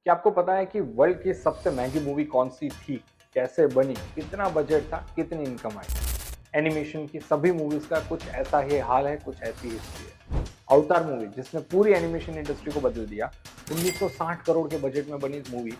क्या आपको पता है कि वर्ल्ड की सबसे महंगी मूवी कौन सी थी, कैसे बनी, कितना बजट था, कितनी इनकम आई? एनिमेशन की सभी मूवीज का कुछ ऐसा ही हाल है, कुछ ऐसी हिस्ट्री है। अवतार मूवी जिसने पूरी एनिमेशन इंडस्ट्री को बदल दिया, 1960 करोड़ के बजट में बनी मूवी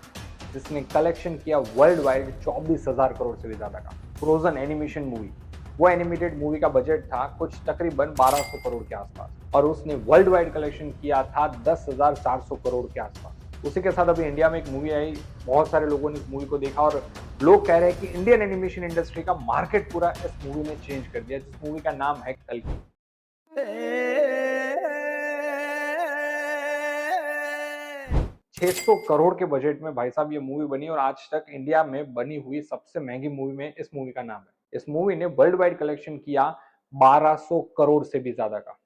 जिसने कलेक्शन किया वर्ल्ड वाइड 24,000 करोड़ से भी ज्यादा का। फ्रोजन एनिमेशन मूवी, वो एनिमेटेड मूवी का बजट था कुछ तकरीबन 1200 करोड़ के आसपास और उसने वर्ल्ड वाइड कलेक्शन किया था 10,400 करोड़ के आसपास। उसी के साथ अभी इंडिया में एक मूवी आई, बहुत सारे लोगों ने इस मूवी को देखा और लोग कह रहे हैं कि इंडियन एनिमेशन इंडस्ट्री का मार्केट पूरा इस मूवी ने चेंज कर दिया, जिस मूवी का नाम है कल्कि। 600 करोड़ के बजट में भाई साहब ये मूवी बनी और आज तक इंडिया में बनी हुई सबसे महंगी मूवी में इस मूवी का नाम है। इस मूवी ने वर्ल्ड वाइड कलेक्शन किया 1200 करोड़ से भी ज्यादा का।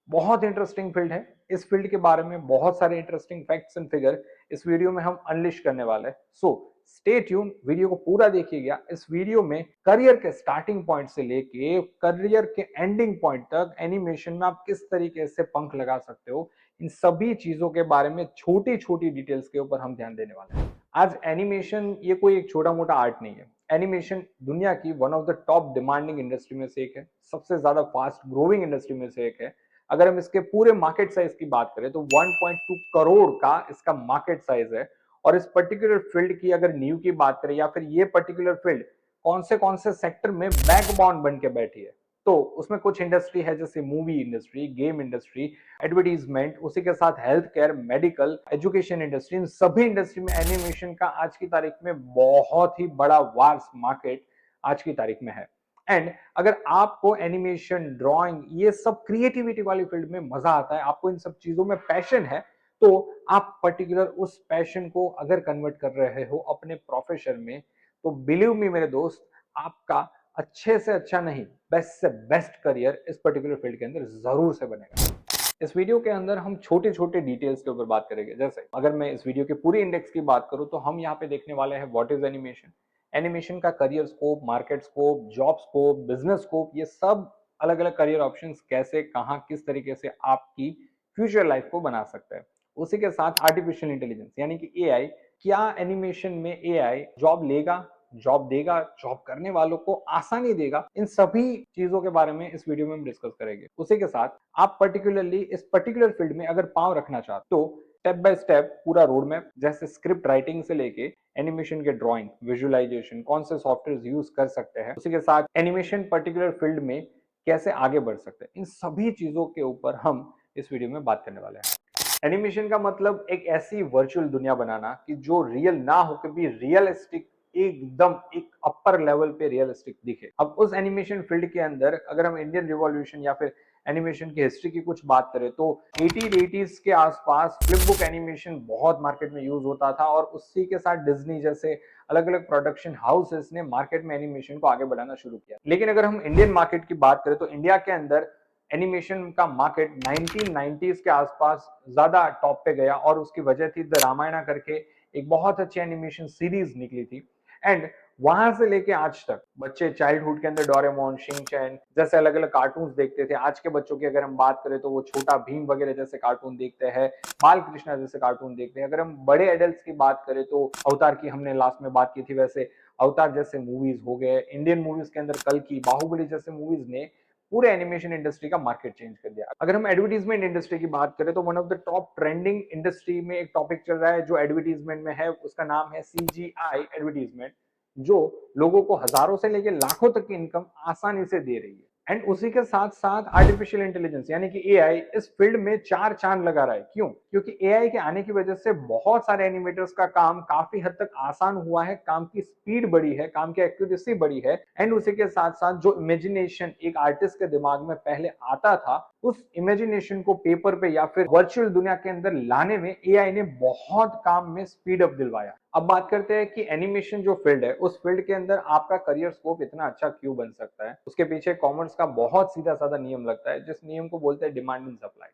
बहुत इंटरेस्टिंग फील्ड है। इस फील्ड के बारे में बहुत सारे इंटरेस्टिंग फैक्ट्स एंड फिगर इस वीडियो में हम अनलिश करने वाले हैं। सो स्टे ट्यून, वीडियो को पूरा देखिएगा। इस वीडियो में करियर के स्टार्टिंग पॉइंट से लेके करियर के एंडिंग पॉइंट तक एनिमेशन में आप किस तरीके से पंख लगा सकते हो, इन सभी चीजों के बारे में छोटी छोटी डिटेल्स के ऊपर हम ध्यान देने वाले हैं। आज एनिमेशन ये कोई एक छोटा मोटा आर्ट नहीं है। एनिमेशन दुनिया की one of the top demanding industry में से एक है, सबसे ज्यादा फास्ट ग्रोइंग इंडस्ट्री में से एक है। अगर हम इसके पूरे मार्केट साइज की बात करें तो 1.2 करोड़ का इसका मार्केट साइज है। और इस पर्टिकुलर फील्ड की अगर न्यू की बात करें या फिर ये पर्टिकुलर फील्ड कौन से सेक्टर में बैकबोन बन के बैठी है, तो उसमें कुछ इंडस्ट्री है जैसे movie industry, game industry, advertisement, उसी के साथ health care, medical, education industry. इन सभी इंडस्ट्री में एनिमेशन का आज की तारीख में बहुत ही बड़ा वार्स मार्केट आज की तारीख में है। एंड अगर आपको एनिमेशन, ड्राइंग, ये सब क्रिएटिविटी वाली फील्ड में मजा आता है, आपको इन सब चीजों में पैशन है, तो आप पर्टिकुलर उस पैशन को अगर कन्वर्ट कर रहे हो अपने प्रोफेशन में, तो बिलीव मी मेरे दोस्त, आपका अच्छे से अच्छा नहीं, बेस्ट से बेस्ट करियर इस पर्टिकुलर फील्ड के अंदर जरूर से बनेगा। इस वीडियो के अंदर हम छोटे छोटे डिटेल्स के ऊपर बात करेंगे। जैसे अगर मैं इस वीडियो के पूरी इंडेक्स की बात करूं तो हम यहाँ पे देखने वाले हैं व्हाट इज एनिमेशन, एनिमेशन का career scope, market scope, job scope, business scope, ये सब अलग अलग करियर ऑप्शंस कैसे, कहाँ, किस तरीके से आपकी फ्यूचर लाइफ को बना सकता है। उसी के साथ आर्टिफिशियल इंटेलिजेंस यानी कि एआई, क्या एनिमेशन में एआई जॉब लेगा, जॉब देगा, जॉब करने वालों को आसानी देगा, इन सभी चीजों के बारे में इस वीडियो में हम डिस्कस करेंगे। उसी के साथ आप पर्टिकुलरली इस पर्टिकुलर फील्ड में अगर पांव रखना चाहते तो स्टेप बाय स्टेप पूरा रोड मैप, जैसे स्क्रिप्ट राइटिंग से लेके एनिमेशन के ड्राइंग, विजुअलाइजेशन, कौन से सॉफ्टवेयर यूज कर सकते हैं, उसी के साथ एनिमेशन पर्टिकुलर फील्ड में कैसे आगे बढ़ सकते हैं, इन सभी चीजों के ऊपर हम इस वीडियो में बात करने वाले हैं। एनिमेशन का मतलब एक ऐसी वर्चुअल दुनिया बनाना कि जो रियल ना होकर भी रियलिस्टिक, एकदम एक अपर लेवल पे रियलिस्टिक दिखे। अब उस एनिमेशन फील्ड के अंदर अगर हम इंडियन रिवॉल्यूशन या फिर एनिमेशन की हिस्ट्री की कुछ बात करें तो 80s के आसपास फ्लिप बुक एनिमेशन बहुत मार्केट में यूज होता था और उसी के साथ डिज्नी जैसे अलग अलग प्रोडक्शन हाउसेस ने मार्केट में एनिमेशन को आगे बढ़ाना शुरू किया। लेकिन अगर हम इंडियन मार्केट की बात करें तो इंडिया के अंदर एनिमेशन का मार्केट 1990s के आसपास ज्यादा टॉप पे गया और उसकी वजह थी द रामायणा करके एक बहुत अच्छी एनिमेशन सीरीज निकली थी। एंड वहां से लेके आज तक बच्चे चाइल्डहुड के अंदर डोरेमोन, शिनचैन जैसे अलग अलग कार्टून्स देखते थे। आज के बच्चों की अगर हम बात करें तो वो छोटा भीम वगैरह जैसे कार्टून देखते हैं, बाल कृष्णा जैसे कार्टून देखते हैं। अगर हम बड़े एडल्ट्स की बात करें तो अवतार की हमने लास्ट में बात की थी, वैसे अवतार जैसे मूवीज हो गए। इंडियन मूवीज के अंदर कल की, बाहुबली जैसे मूवीज ने पूरे एनिमेशन इंडस्ट्री का मार्केट चेंज कर दिया। अगर हम एडवर्टीजमेंट इंडस्ट्री की बात करें तो one of the top trending industry में एक टॉपिक चल रहा है जो एडवर्टीजमेंट में है, उसका नाम है सीजीआई एडवर्टीजमेंट, जो लोगों को हजारों से लेकर लाखों तक की इनकम आसानी से दे रही है। एंड उसी के साथ साथ आर्टिफिशियल इंटेलिजेंस यानी कि एआई इस फील्ड में चार चांद लगा रहा है। क्यों? क्योंकि एआई के आने की वजह से बहुत सारे एनिमेटर्स का काम काफी हद तक आसान हुआ है, काम की स्पीड बढ़ी है, काम की एक्यूरेसी बढ़ी है। एंड उसी के साथ साथ जो इमेजिनेशन एक आर्टिस्ट के दिमाग में पहले आता था, उस इमेजिनेशन को पेपर पे या फिर वर्चुअल दुनिया के अंदर लाने में एआई ने बहुत काम में स्पीड अप दिलवाया। अब बात करते हैं कि एनिमेशन जो फील्ड है, उस फील्ड के अंदर आपका करियर स्कोप इतना अच्छा क्यों बन सकता है। उसके पीछे कॉमर्स का बहुत सीधा साधा नियम लगता है, जिस नियम को बोलते हैं डिमांड एंड सप्लाई।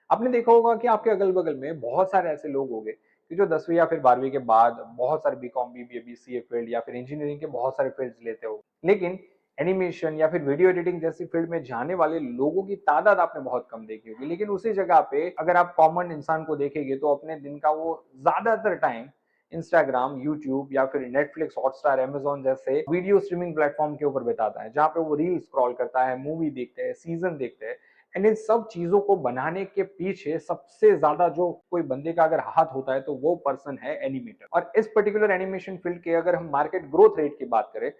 आपने देखा होगा कि आपके अगल बगल में बहुत सारे ऐसे लोग होंगे कि जो 10वीं या फिर 12वीं के बाद बहुत सारे बीकॉम, बीबीए, बीसीए फील्ड या फिर इंजीनियरिंग के बहुत सारे फील्ड्स लेते हो, लेकिन एनिमेशन या फिर वीडियो एडिटिंग जैसी फील्ड में जाने वाले लोगों की तादाद आपने बहुत कम देखी होगी। लेकिन उसी जगह पे अगर आप कॉमन इंसान को देखेंगे तो अपने दिन का वो ज्यादातर टाइम इंस्टाग्राम, यूट्यूब या फिर नेटफ्लिक्स, हॉटस्टार, अमेजॉन जैसे वीडियो स्ट्रीमिंग प्लेटफॉर्म के ऊपर बिताता है, जहाँ पे वो रील स्क्रॉल करता है, मूवी देखते हैं, सीजन देखते हैं। एंड इन सब चीजों को बनाने के पीछे सबसे ज्यादा जो कोई बंदे का अगर हाथ होता है तो वो पर्सन है एनिमेटर। और इस पर्टिकुलर एनिमेशन फील्ड के अगर हम मार्केट ग्रोथ रेट की बात करें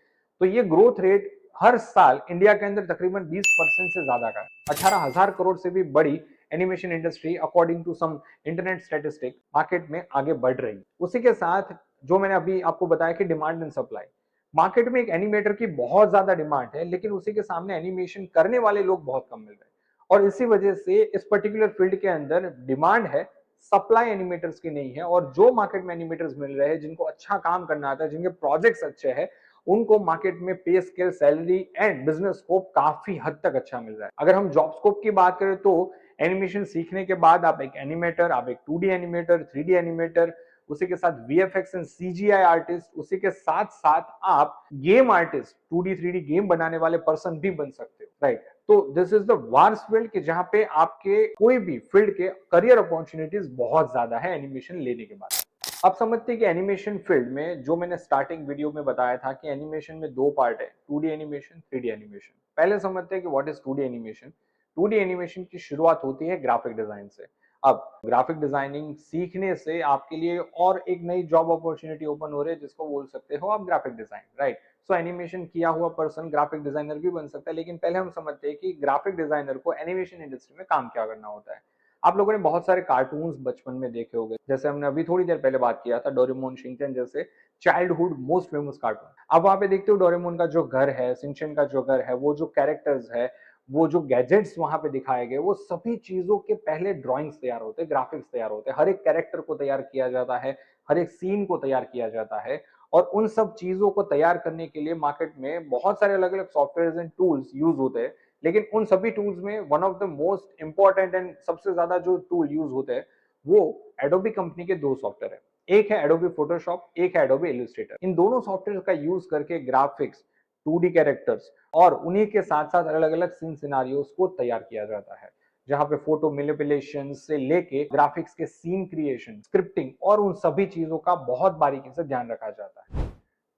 तो ये ग्रोथ रेट हर साल इंडिया के अंदर तकरीबन 20% से ज्यादा का है। 18,000 करोड़ से भी बड़ी animation industry according to some internet statistic market में आगे बढ़ रही है। उसी के साथ जो मैंने अभी आपको बताया कि डिमांड एंड सप्लाई, मार्केट में एक एनिमेटर की बहुत ज्यादा डिमांड है, लेकिन उसी के सामने एनिमेशन करने वाले लोग बहुत कम मिल रहे हैं। और इसी वजह से इस पर्टिकुलर फील्ड के अंदर डिमांड है, सप्लाई एनिमेटर्स की नहीं है। और जो मार्केट में एनिमेटर्स मिल रहे हैं, जिनको अच्छा काम करना आता है, जिनके प्रोजेक्ट्स अच्छे हैं, उनको मार्केट में पे scale, salary and business scope काफी हद तक अच्छा मिल रहा है। अगर हम जॉब स्कोप की बात करें तो एनिमेशन सीखने के बाद आप एक एनिमेटर, आप एक 2D एनिमेटर, 3D एनिमेटर, उसी के साथ VFX एंड CGI आर्टिस्ट, उसी के साथ साथ आप game artist, 2D 3D game बनाने वाले पर्सन भी बन सकते हो, राइट। तो this is the wars field कि जहां पे आपके कोई भी फील्ड के करियर अपॉर्चुनिटीज बहुत ज्यादा है एनिमेशन लेने के बाद। अब समझते हैं कि एनिमेशन फील्ड में जो मैंने स्टार्टिंग वीडियो में बताया था कि एनिमेशन में दो पार्ट है, 2D एनिमेशन, 3D एनिमेशन। पहले समझते हैं कि what is 2D animation. 2D animation की शुरुआत होती है ग्राफिक डिजाइन से। अब ग्राफिक डिजाइनिंग सीखने से आपके लिए और एक नई जॉब अपॉर्चुनिटी ओपन हो रही है, जिसको बोल सकते हो आप ग्राफिक डिजाइन, राइट। सो एनिमेशन किया हुआ पर्सन ग्राफिक डिजाइनर भी बन सकता है। लेकिन पहले हम समझते हैं कि ग्राफिक डिजाइनर को एनिमेशन इंडस्ट्री में काम क्या करना होता है। आप लोगों ने बहुत सारे कार्टून्स बचपन में देखे होंगे, जैसे हमने अभी थोड़ी देर पहले बात किया था डोरेमोन, शिनचैन जैसे चाइल्डहुड मोस्ट फेमस कार्टून। अब वहां पे देखते हो डोरेमोन का जो घर है, शिनचैन का जो घर है, वो जो कैरेक्टर्स है, वो जो गैजेट्स वहां पे दिखाए गए, वो सभी चीजों के पहले ड्राइंग्स तैयार होते हैं, ग्राफिक्स तैयार होते हैं, हर एक कैरेक्टर को तैयार किया जाता है, हर एक सीन को तैयार किया जाता है। और उन सब चीजों को तैयार करने के लिए मार्केट में बहुत सारे अलग अलग सॉफ्टवेयर एंड टूल्स यूज होते हैं। लेकिन उन सभी टूल्स में one of the most important and सबसे ज्यादा जो टूल यूज होते हैं वो एडोबी कंपनी के दो सॉफ्टवेयर है। एक है एडोबी फोटोशॉप, एक है एडोबी इलस्ट्रेटर। इन दोनों सॉफ्टवेयर का यूज करके ग्राफिक्स, 2D कैरेक्टर्स और उन्हीं के साथ साथ अलग अलग सीन सिनारियोस को तैयार किया जाता है, जहां पे फोटो मैनिपुलेशन से लेके ग्राफिक्स के सीन क्रिएशन, स्क्रिप्टिंग और उन सभी चीजों का बहुत बारीकी से ध्यान रखा जाता है।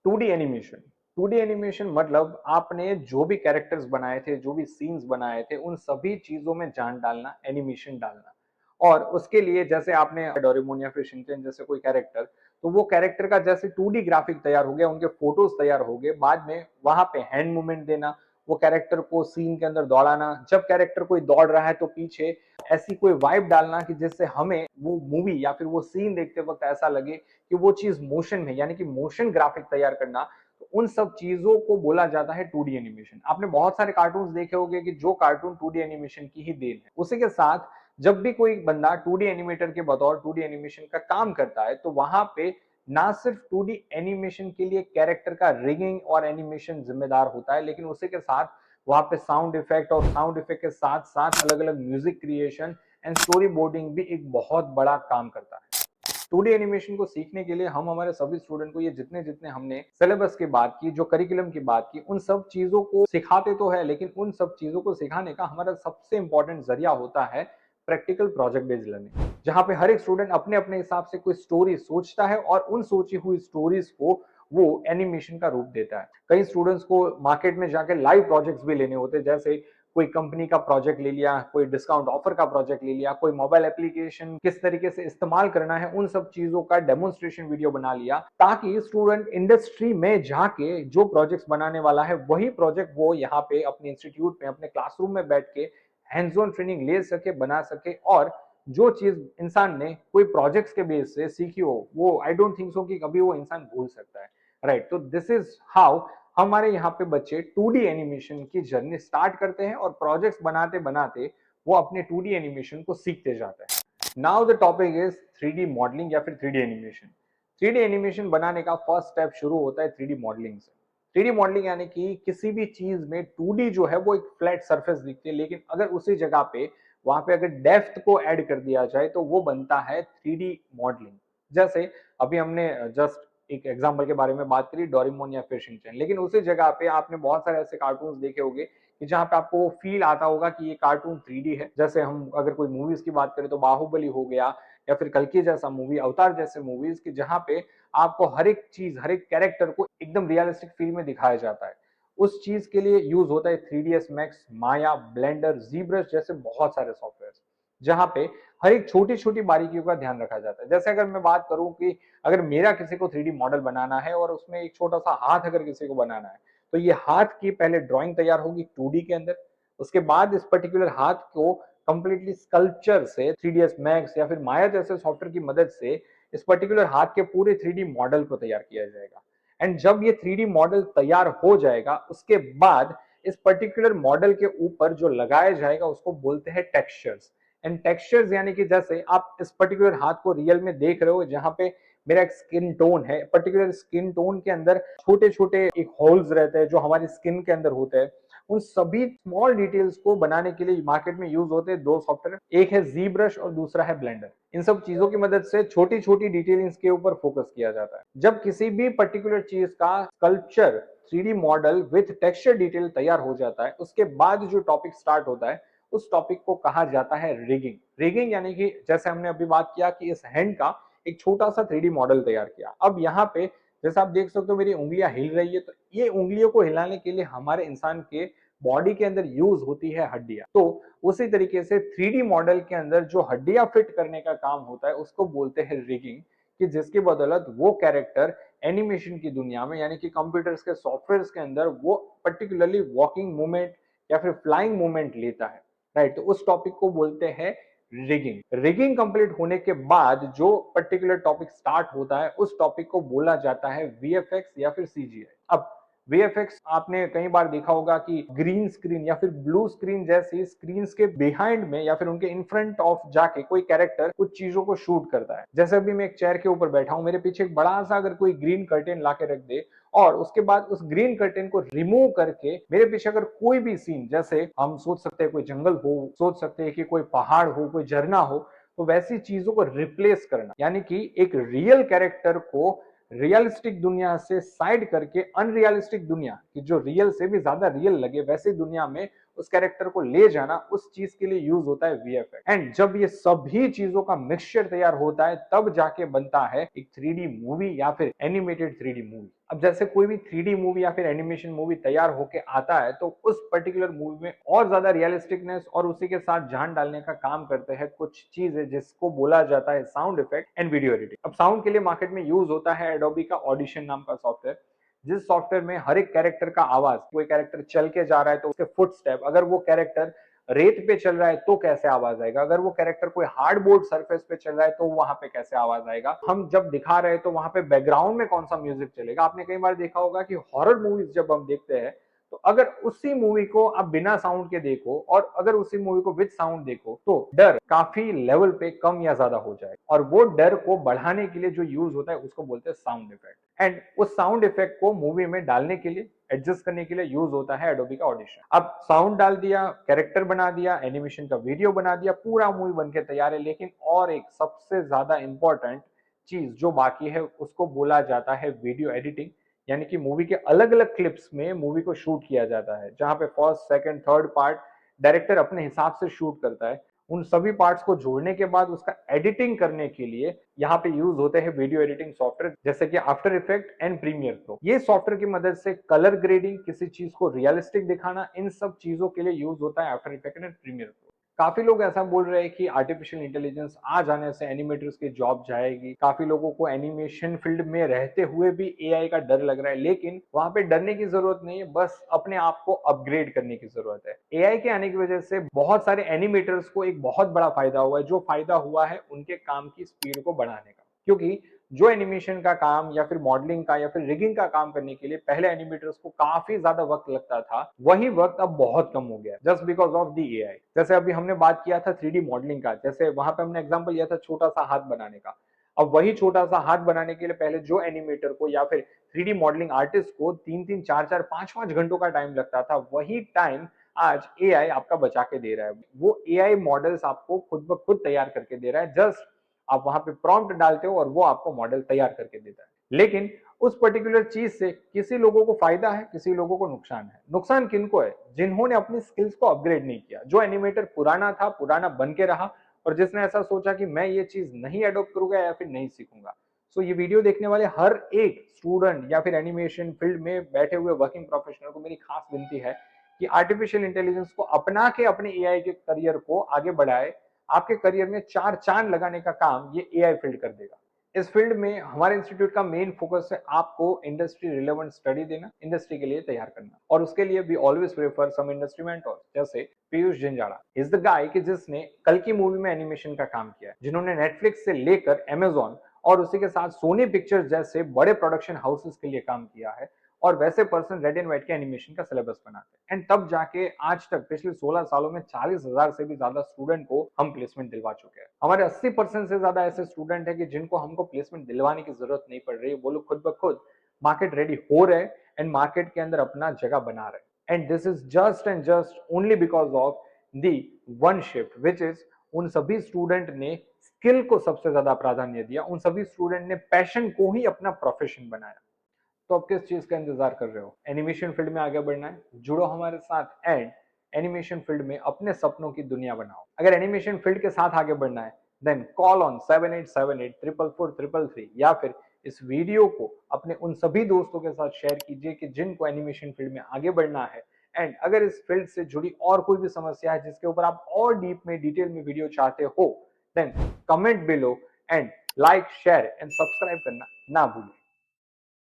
2D एनिमेशन, 2D एनिमेशन मतलब आपने जो भी कैरेक्टर्स बनाए थे, जो भी सीन्स बनाए थे, उन सभी चीजों में जान डालना, एनिमेशन डालना। और उसके लिए जैसे आपने डोरेमोन या फिर शिनचैन जैसे कोई कैरेक्टर, तो वो कैरेक्टर का जैसे 2D ग्राफिक तैयार हो गया, उनके फोटोज तैयार हो गए, बाद में वहां पे हैंड मूवमेंट देना, वो कैरेक्टर को सीन के अंदर दौड़ाना, जब कैरेक्टर कोई दौड़ रहा है तो पीछे ऐसी कोई वाइब डालना कि जिससे हमें वो मूवी या फिर वो सीन देखते वक्त ऐसा लगे कि वो चीज मोशन में, यानी कि मोशन ग्राफिक तैयार करना। तो उन सब चीजों को बोला जाता है 2D एनिमेशन। आपने बहुत सारे कार्टून्स देखे होंगे कि जो कार्टून 2D एनिमेशन की ही देन है। उसी के साथ जब भी कोई बंदा 2D एनिमेटर के बतौर 2D एनिमेशन का काम करता है तो वहां पे ना सिर्फ 2D एनिमेशन के लिए कैरेक्टर का रिगिंग और एनिमेशन जिम्मेदार होता है, लेकिन उसी के साथ वहां पे साउंड इफेक्ट और साउंड इफेक्ट के साथ साथ अलग अलग music creation and story boarding भी एक बहुत बड़ा काम करता है। 2D एनिमेशन को सीखने के लिए हम हमारे सभी स्टूडेंट को ये जितने जितने हमने सिलेबस की बात की, जो करिकुलम की बात की, उन सब चीजों को सिखाते तो है, लेकिन उन सब चीजों को सिखाने का हमारा सबसे इंपॉर्टेंट जरिया होता है प्रैक्टिकल प्रोजेक्ट बेस्ड लर्निंग, जहां पे हर एक स्टूडेंट अपने अपने हिसाब से कोई स्टोरी सोचता है और उन सोची हुई स्टोरीज को वो एनिमेशन का रूप देता है। कई स्टूडेंट्स को मार्केट में जाकर लाइव प्रोजेक्ट्स भी लेने होते हैं, जैसे कोई कंपनी का प्रोजेक्ट ले लिया, कोई डिस्काउंट ऑफर का प्रोजेक्ट ले लिया, कोई मोबाइल एप्लीकेशन किस तरीके से इस्तेमाल करना है, उन सब चीजों का डेमोन्स्ट्रेशन वीडियो बना लिया, ताकि स्टूडेंट इंडस्ट्री में जाके जो प्रोजेक्ट्स बनाने वाला है वही प्रोजेक्ट वो यहाँ पे अपने इंस्टीट्यूट में, अपने क्लासरूम में बैठ के हैंड्स ऑन ट्रेनिंग ले सके, बना सके। और जो चीज इंसान ने कोई प्रोजेक्ट्स के बेस से सीखी हो, वो आई डोंट थिंक सो कि कभी वो इंसान भूल सकता है, राइट। तो दिस इज हाउ हमारे यहाँ पे बच्चे 2D एनिमेशन की जर्नी स्टार्ट करते हैं और प्रोजेक्ट्स बनाते बनाते वो अपने 2D एनिमेशन को सीखते जाते हैं। Now the topic is 3D modelling या फिर 3D एनिमेशन। 3D एनिमेशन बनाने का फर्स्ट स्टेप शुरू होता है 3D मॉडलिंग से। 3D मॉडलिंग यानी कि किसी भी चीज में 2D जो है वो एक फ्लैट सरफेस दिखती है, लेकिन अगर उसी जगह पे वहां पे अगर डेप्थ को ऐड कर दिया जाए तो वो बनता है 3D मॉडलिंग। जैसे अभी हमने जस्ट एक एग्जांपल के बारे में बात करी, डोरेमोन या फिर शिनचैन, लेकिन उसी जगह पे आपने बहुत सारे ऐसे कार्टून्स देखे होंगे कि जहां पे आपको फील आता होगा कि ये कार्टून 3D है। जैसे हम अगर कोई मूवीज की बात करें तो बाहुबली हो गया, या फिर कल्कि जैसा मूवी, अवतार जैसे मूवीज की जहां पे आपको हर एक चीज, हर एक कैरेक्टर को एकदम रियलिस्टिक फील में दिखाया जाता है। उस चीज के लिए यूज होता है 3ds मैक्स, माया, ब्लेंडर, जीब्रश जैसे बहुत सारे सॉफ्टवेयर, जहां पे हर एक छोटी छोटी बारीकियों का ध्यान रखा जाता है। जैसे अगर मैं बात करूं कि अगर मेरा किसी को 3D मॉडल बनाना है और उसमें एक छोटा सा हाथ अगर किसी को बनाना है, तो ये हाथ की पहले ड्राइंग तैयार होगी 2D के अंदर, उसके बाद इस पर्टिकुलर हाथ को कंप्लीटली स्कल्पचर से 3ds मैक्स या फिर माया जैसे सॉफ्टवेयर की मदद से इस पर्टिकुलर हाथ के पूरे 3D मॉडल को तैयार किया जाएगा। एंड जब ये 3D मॉडल तैयार हो जाएगा, उसके बाद इस पर्टिकुलर मॉडल के ऊपर जो लगाया जाएगा उसको बोलते हैं टेक्सचर्स। एंड टेक्सचर्स यानी कि जैसे आप इस पर्टिकुलर हाथ को रियल में देख रहे हो, जहां पे मेरा एक स्किन टोन है, पर्टिकुलर स्किन टोन के अंदर छोटे छोटे एक होल्स रहते हैं जो हमारी स्किन के अंदर होते हैं। उन सभी स्मॉल डिटेल्स को बनाने के लिए मार्केट में यूज होते हैं दो सॉफ्टवेयर, एक है जी ब्रश और दूसरा है ब्लेंडर। इन सब चीजों की मदद से छोटी छोटी डिटेलिंग्स के ऊपर फोकस किया जाता है। जब किसी भी पर्टिकुलर चीज का sculpture 3D model with texture detail तैयार हो जाता है, उसके बाद जो टॉपिक स्टार्ट होता है उस टॉपिक को कहा जाता है रिगिंग। रिगिंग यानी कि जैसे हमने अभी बात किया कि इस हैंड का एक छोटा सा 3D मॉडल तैयार किया। अब यहाँ पे जैसे आप देख सकते हो मेरी उंगलियां हिल रही है, तो ये उंगलियों को हिलाने के लिए हमारे इंसान के बॉडी के अंदर यूज होती है हड्डियां। तो उसी तरीके से 3D मॉडल के अंदर जो हड्डियां फिट करने का काम होता है उसको बोलते हैं रिगिंग, कि जिसकी बदौलत वो कैरेक्टर एनिमेशन की दुनिया में यानी कि कंप्यूटर्स के सॉफ्टवेयर के अंदर वो पर्टिकुलरली वॉकिंग मूवमेंट या फिर फ्लाइंग मूवमेंट लेता है। राइट, तो उस टॉपिक को बोलते हैं रिगिंग। रिगिंग कंप्लीट होने के बाद जो पर्टिकुलर टॉपिक स्टार्ट होता है उस टॉपिक को बोला जाता है वीएफएक्स या फिर सीजीआई। अब वीएफएक्स आपने कई बार देखा होगा कि ग्रीन स्क्रीन या फिर ब्लू स्क्रीन जैसी स्क्रीन के बिहाइंड में या फिर उनके इन फ्रंट ऑफ जाके कोई कैरेक्टर कुछ चीजों को शूट करता है। जैसे अभी मैं एक चेयर के ऊपर बैठा हूं, मेरे पीछे एक बड़ा सा अगर कोई ग्रीन कर्टेन ला के रख दे और उसके बाद उस ग्रीन कर्टेन को रिमूव करके मेरे पीछे अगर कोई भी सीन, जैसे हम सोच सकते हैं कोई जंगल हो, सोच सकते हैं कि कोई पहाड़ हो, कोई झरना हो, तो वैसी चीजों को रिप्लेस करना यानी कि एक रियल कैरेक्टर को रियलिस्टिक दुनिया से साइड करके अनरियलिस्टिक दुनिया की जो रियल से भी ज्यादा रियल लगे वैसी दुनिया में उस कैरेक्टर को ले जाना, उस चीज के लिए यूज होता है वीएफएक्स। एंड जब ये सभी चीजों का मिक्सचर तैयार होता है तब जाके बनता है एक 3D मूवी या फिर एनिमेटेड 3D मूवी। अब जैसे कोई भी 3D मूवी या फिर एनिमेशन मूवी तैयार होके आता है तो उस पर्टिकुलर मूवी में और ज्यादा रियलिस्टिकनेस और उसी के साथ जान डालने का काम करते हैं कुछ चीजें जिसको बोला जाता है sound effect and video editing. अब साउंड के लिए मार्केट में यूज होता है एडोबी का ऑडिशन नाम का सॉफ्टवेयर, जिस सॉफ्टवेयर में हर एक कैरेक्टर का आवाज, कोई कैरेक्टर चल के जा रहा है तो उसके फुट स्टेप, अगर वो कैरेक्टर रेत पे चल रहा है तो कैसे आवाज आएगा, अगर वो कैरेक्टर कोई हार्डबोर्ड सरफेस पे चल रहा है तो वहां पे कैसे आवाज आएगा, हम जब दिखा रहे हैं तो वहां पे बैकग्राउंड में कौन सा म्यूजिक चलेगा। आपने कई बार देखा होगा कि हॉरर मूवीज जब हम देखते हैं तो अगर उसी मूवी को आप बिना साउंड के देखो और अगर उसी मूवी को विद साउंड देखो तो डर काफी लेवल पे कम या ज्यादा हो जाएगा, और वो डर को बढ़ाने के लिए जो यूज होता है उसको बोलते हैं साउंड इफेक्ट। एंड उस साउंड इफेक्ट को मूवी में डालने के लिए, एडजस्ट करने के लिए यूज होता है एडोबी का ऑडिशन। अब साउंड डाल दिया, कैरेक्टर बना दिया, एनिमेशन का वीडियो बना दिया, पूरा मूवी बनके तैयार है। लेकिन और एक सबसे ज्यादा इंपॉर्टेंट चीज जो बाकी है उसको बोला जाता है वीडियो एडिटिंग, यानी कि मूवी के अलग अलग क्लिप्स में मूवी को शूट किया जाता है, जहां पे first second third part director अपने हिसाब से शूट करता है। उन सभी पार्ट्स को जोड़ने के बाद उसका एडिटिंग करने के लिए यहाँ पे यूज होते हैं वीडियो एडिटिंग सॉफ्टवेयर जैसे कि after effect and premiere pro. ये सॉफ्टवेयर की मदद से कलर ग्रेडिंग, किसी चीज को रियलिस्टिक दिखाना, इन सब चीजों के लिए यूज होता है after effect and premiere pro. काफी लोग ऐसा बोल रहे हैं कि आर्टिफिशियल इंटेलिजेंस आ जाने से एनिमेटर्स की जॉब जाएगी। काफी लोगों को एनिमेशन फील्ड में रहते हुए भी एआई का डर लग रहा है, लेकिन वहां पे डरने की जरूरत नहीं है, बस अपने आप को अपग्रेड करने की जरूरत है। एआई के आने की वजह से बहुत सारे एनिमेटर्स को एक बहुत बड़ा फायदा हुआ है। जो फायदा हुआ है उनके काम की स्पीड को बढ़ाने का, क्योंकि जो एनिमेशन का काम या फिर मॉडलिंग का या फिर रिगिंग का काम करने के लिए पहले एनिमेटर्स को काफी ज्यादा वक्त लगता था, वही वक्त अब बहुत कम हो गया just because of the AI. जैसे अभी हमने बात किया था 3D मॉडलिंग का, जैसे वहां पे हमने एग्जांपल लिया था छोटा सा हाथ बनाने का। अब वही छोटा सा हाथ बनाने के लिए पहले जो एनिमेटर को या फिर 3D मॉडलिंग आर्टिस्ट को 3-3 4-4 5-5 घंटों का टाइम लगता था, वही टाइम आज एआई आपका बचा के दे रहा है। वो एआई मॉडल्स आपको खुद ब खुद तैयार करके दे रहा है, जस्ट आप वहां पे प्रॉम्प्ट डालते हो और वो आपको मॉडल तैयार करके देता है। लेकिन उस पर्टिकुलर चीज से किसी लोगों को फायदा है, किसी लोगों को नुकसान है। नुकसान किनको है? जिन्होंने अपनी स्किल्स को अपग्रेड नहीं किया। जो एनिमेटर पुराना था, पुराना बन के रहा, और जिसने ऐसा सोचा कि मैं ये चीज नहीं अडॉप्ट करूंगा या फिर नहीं सीखूंगा। सो ये वीडियो देखने वाले हर एक स्टूडेंट या फिर एनिमेशन फील्ड में बैठे हुए वर्किंग प्रोफेशनल को मेरी खास विनती है कि आर्टिफिशियल इंटेलिजेंस को अपना के अपने एआई के करियर को आगे बढ़ाए। आपके करियर में चार चांद लगाने का काम ये एआई फील्ड कर देगा। इस फील्ड में हमारे इंस्टीट्यूट का मेन फोकस है आपको इंडस्ट्री रिलेवेंट स्टडी देना, इंडस्ट्री के लिए तैयार करना, और उसके लिए we always prefer some industry mentors जैसे Piyush Jinjada is the guy कि जिसने कल की मूवी में एनिमेशन का काम किया है, जिन्होंने नेटफ्लिक्स से लेकर अमेजॉन और उसी के साथ सोनी पिक्चर्स जैसे बड़े प्रोडक्शन हाउसेस के लिए काम किया है, और वैसे पर्सन रेड एंड व्हाइट के एनिमेशन का सिलेबस बनाते हैं। एंड तब जाके आज तक पिछले 16 सालों में 40,000 से भी ज्यादा स्टूडेंट को हम प्लेसमेंट दिलवा चुके हैं। हमारे 80% से ज्यादा ऐसे स्टूडेंट है कि जिनको हमको प्लेसमेंट दिलवाने की जरूरत नहीं पड़ रही है, वो लोग खुद ब खुद मार्केट रेडी हो रहे हैं एंड मार्केट के अंदर अपना जगह बना रहे हैं। And this is just and just only because of the one shift which is उन सभी स्टूडेंट ने स्किल को सबसे ज्यादा प्राधान्य दिया, उन सभी स्टूडेंट ने पैशन को ही अपना प्रोफेशन बनाया। तो अब किस चीज का इंतजार कर रहे हो? एनिमेशन फील्ड में आगे बढ़ना है, जुड़ो हमारे साथ एंड एनिमेशन फील्ड में अपने सपनों की दुनिया बनाओ। अगर एनिमेशन फील्ड के साथ आगे बढ़ना है देन कॉल ऑन 7878443333 या फिर इस वीडियो को अपने उन सभी दोस्तों के साथ शेयर कीजिए कि जिनको एनिमेशन फील्ड में आगे बढ़ना है। एंड अगर इस फील्ड से जुड़ी और कोई भी समस्या है जिसके ऊपर आप और डीप में डिटेल में वीडियो चाहते हो then comment below and like share and subscribe करना ना भूलें।